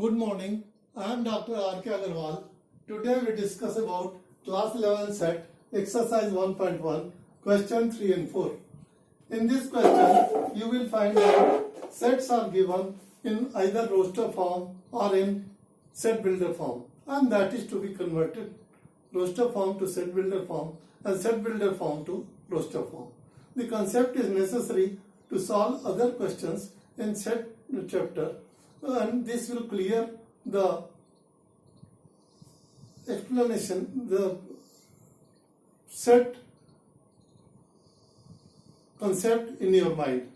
Good morning. I am Dr. R.K. Agarwal. Today we discuss about class 11 set exercise 1.1 question 3 and 4. In this question you will find that sets are given in either roster form or in set builder form, and that is to be converted roster form to set builder form and set builder form to roster form. The concept is necessary to solve other questions in set chapter, and this will clear the explanation, the set concept in your mind.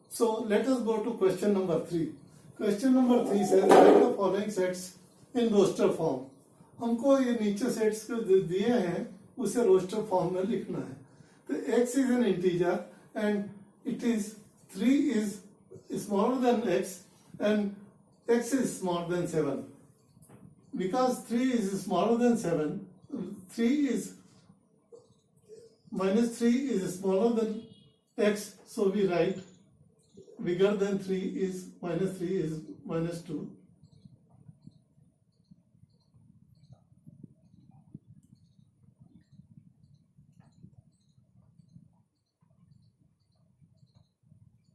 So let us go to question number 3. Question number 3 says write the following sets in roster form. हमको ये नीचे sets दिए हैं उसे roster form में लिखना है. तो x is an integer and it is 3 is smaller than x and x is smaller than 7. Because 3 is smaller than 7, 3 is minus 3 is smaller than x, so we write bigger than 3 is minus 3 is minus 2.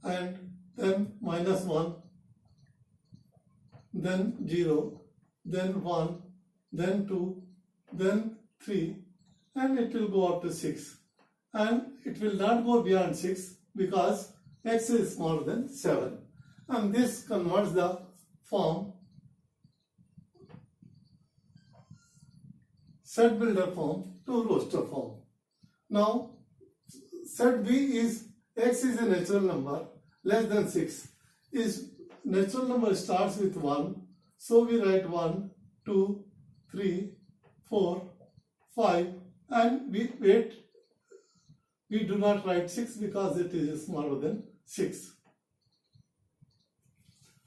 And then minus 1, then 0, then 1, then 2, then 3, and it will go up to 6. And it will not go beyond 6 because x is smaller than 7. And this converts the form set builder form to roster form. Now, set B is x is a natural number less than 6. Is natural number starts with 1, so we write 1, 2, 3, 4, 5, and we wait. We do not write 6 because it is smaller than 6.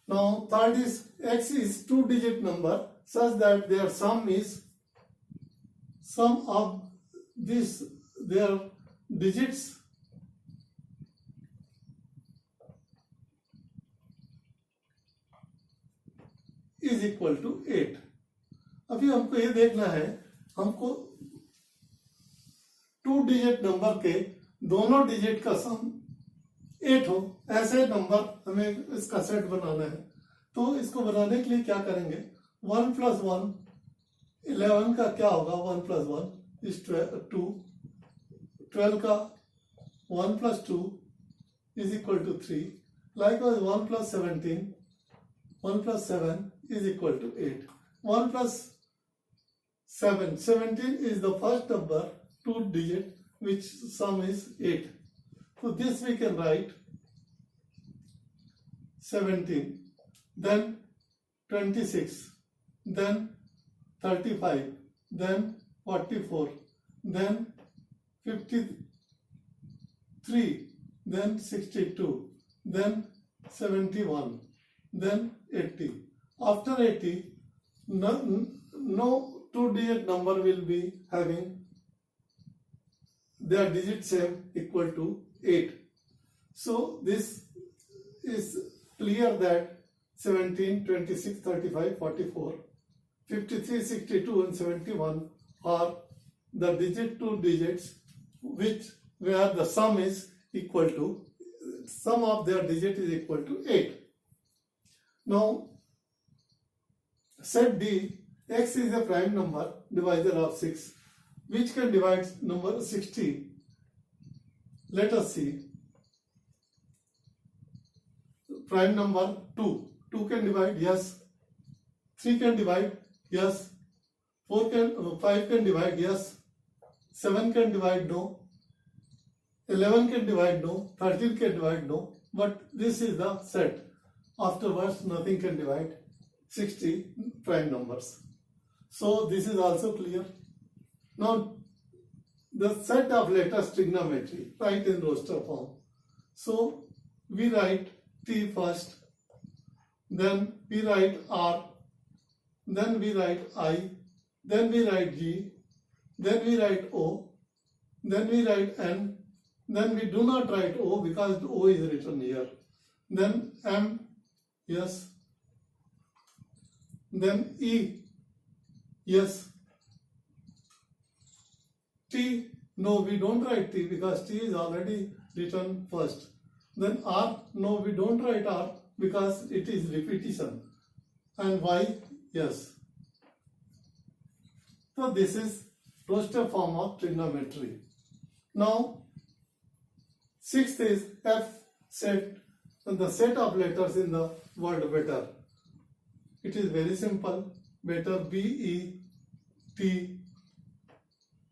Now third is x is 2-digit number such that their sum of their digits is equal to 8. अभी हमको ये देखना है, हमको 2-digit number के दोनों digit का सम 8 हो, ऐसे नंबर हमें इसका सेट बनाना है. तो इसको बनाने के लिए क्या करेंगे? 1 plus 1, 11 का क्या होगा? 1 plus 1 is 2. 12 का 1 plus 2 is equal to 3. Likewise 1 plus 17, 1 plus 7 is equal to 8. 1 plus 7, 17 is the first number, 2-digit, which sum is 8. So this we can write 17, then 26, then 35, then 44, then 53, then 62, then 71, then 80. After 80, no 2-digit number will be having their digit same equal to 8. So this is clear that 17, 26, 35, 44, 53, 62 and 71 are the 2 digits where the sum is equal to, sum of their digit is equal to 8. Now set D, x is a prime number divisor of 6 which can divide number 60. Let us see. Prime number 2 can divide, yes. 3 can divide, yes. 5 can divide, yes. 7 can divide, no. 11 can divide, no. 13 can divide, no. But this is the set. Afterwards nothing can divide 60 prime numbers. So this is also clear. Now the set of letters trigonometry, write in roster form. So we write T first, then we write R, then we write I, then we write G, then we write O, then we write N, then we do not write O because O is written here. Then M, yes, then E, yes. T, no, we don't write T because T is already written first. Then R, no, we don't write R because it is repetition. And Y, yes. So this is roster form of trigonometry. Now, sixth is F set, and the set of letters in the word better. It is very simple. Better, B, E, T.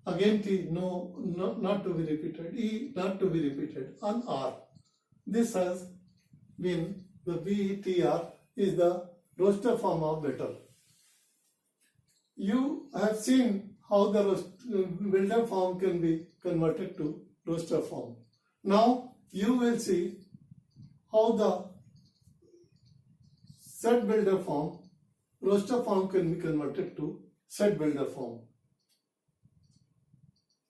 Again T, no, not to be repeated. E, not to be repeated. And R. This has been, the BETR is the roster form of better. You have seen how the builder form can be converted to roster form. Now you will see how the set builder form, roster form can be converted to set builder form.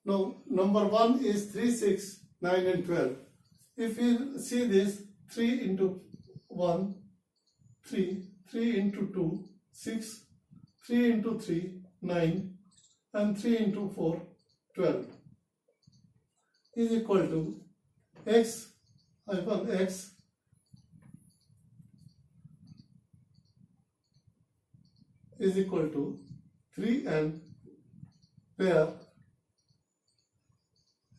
Now number 1 is 3, 6, 9 and 12. If you see this, 3 into 1, 3, 3 into 2, 6, 3 into 3, 9 and 3 into 4, 12 is equal to x hyphen x is equal to 3n, where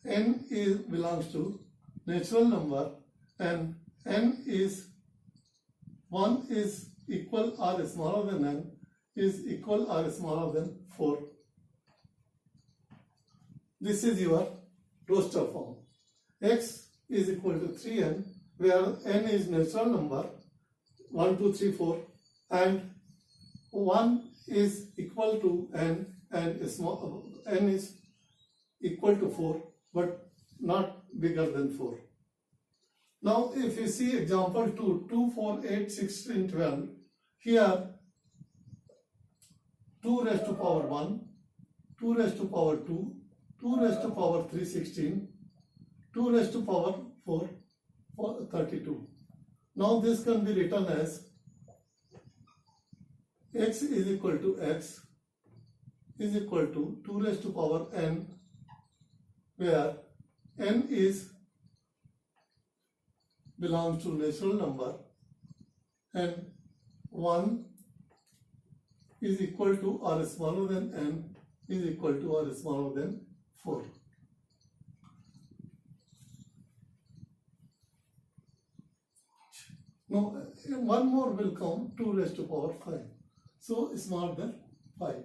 n belongs to natural number and n is 1 is equal or smaller than n is equal or smaller than 4. This is your roster form. X is equal to 3n, where n is natural number 1, 2, 3, 4 and 1 is equal to n and n is equal to 4 but not bigger than 4. Now if you see example 2, 2, 4, 8, 16, 12, here 2 raised to power 1, 2 raised to power 2, 2 raised to power 3, 16, 2 raised to power 4, 32. Now this can be written as x is equal to x is equal to 2 raised to power n, where n is belongs to natural number and 1 is equal to or smaller than n is equal to or smaller than 4. Now one more will come, 2 raised to power 5. So smaller than 5.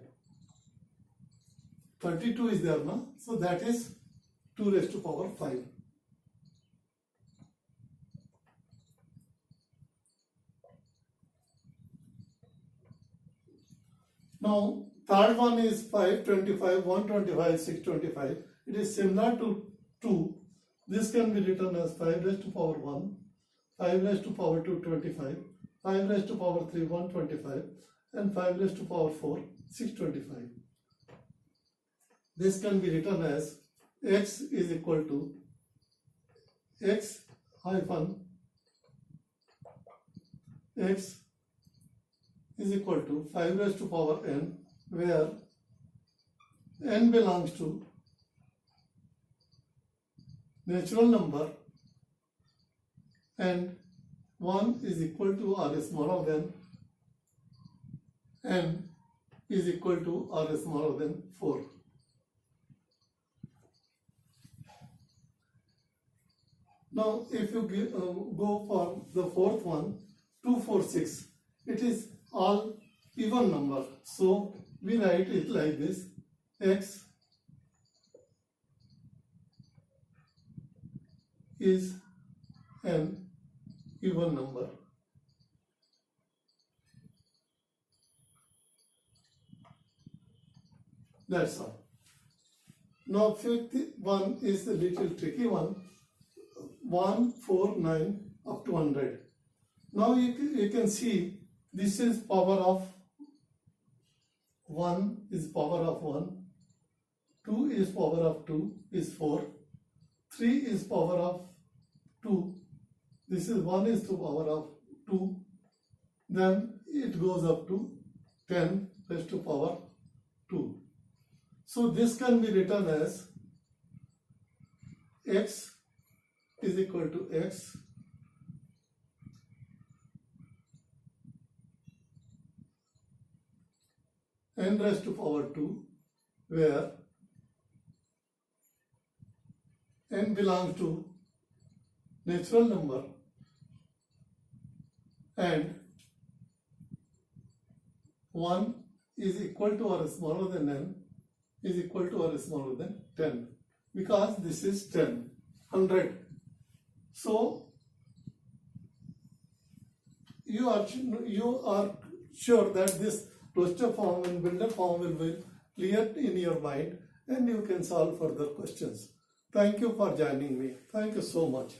32 is there now, so that is 2 raised to power 5. Now third one is 5, 25, 125, 625. It is similar to 2. This can be written as 5 raised to power 1, 5 raised to power 2, 25, 5 raised to power 3, 125 and 5 raised to power 4, 625. This can be written as x is equal to x hyphen x is equal to 5 raised to power n, where n belongs to natural number and 1 is equal to or smaller than n is equal to or smaller than 4. Now if you go for the fourth one, 2, 4, 6, it is all even number. So we write it like this, x is an even number. That's all. Now fifth one is a little tricky one. 1, 4, 9 up to 100. Now you can see this is power of 1 is power of 1, 2 is power of 2 is 4, 3 is power of 2, this is 1 is to power of 2, then it goes up to 10 raised to power 2. So this can be written as x is equal to x n raised to power 2, where n belongs to natural number and 1 is equal to or smaller than n is equal to or smaller than 10, because this is 10, 100. So you are sure that this Toaster form and builder form will be clear in your mind and you can solve further questions. Thank you for joining me. Thank you so much.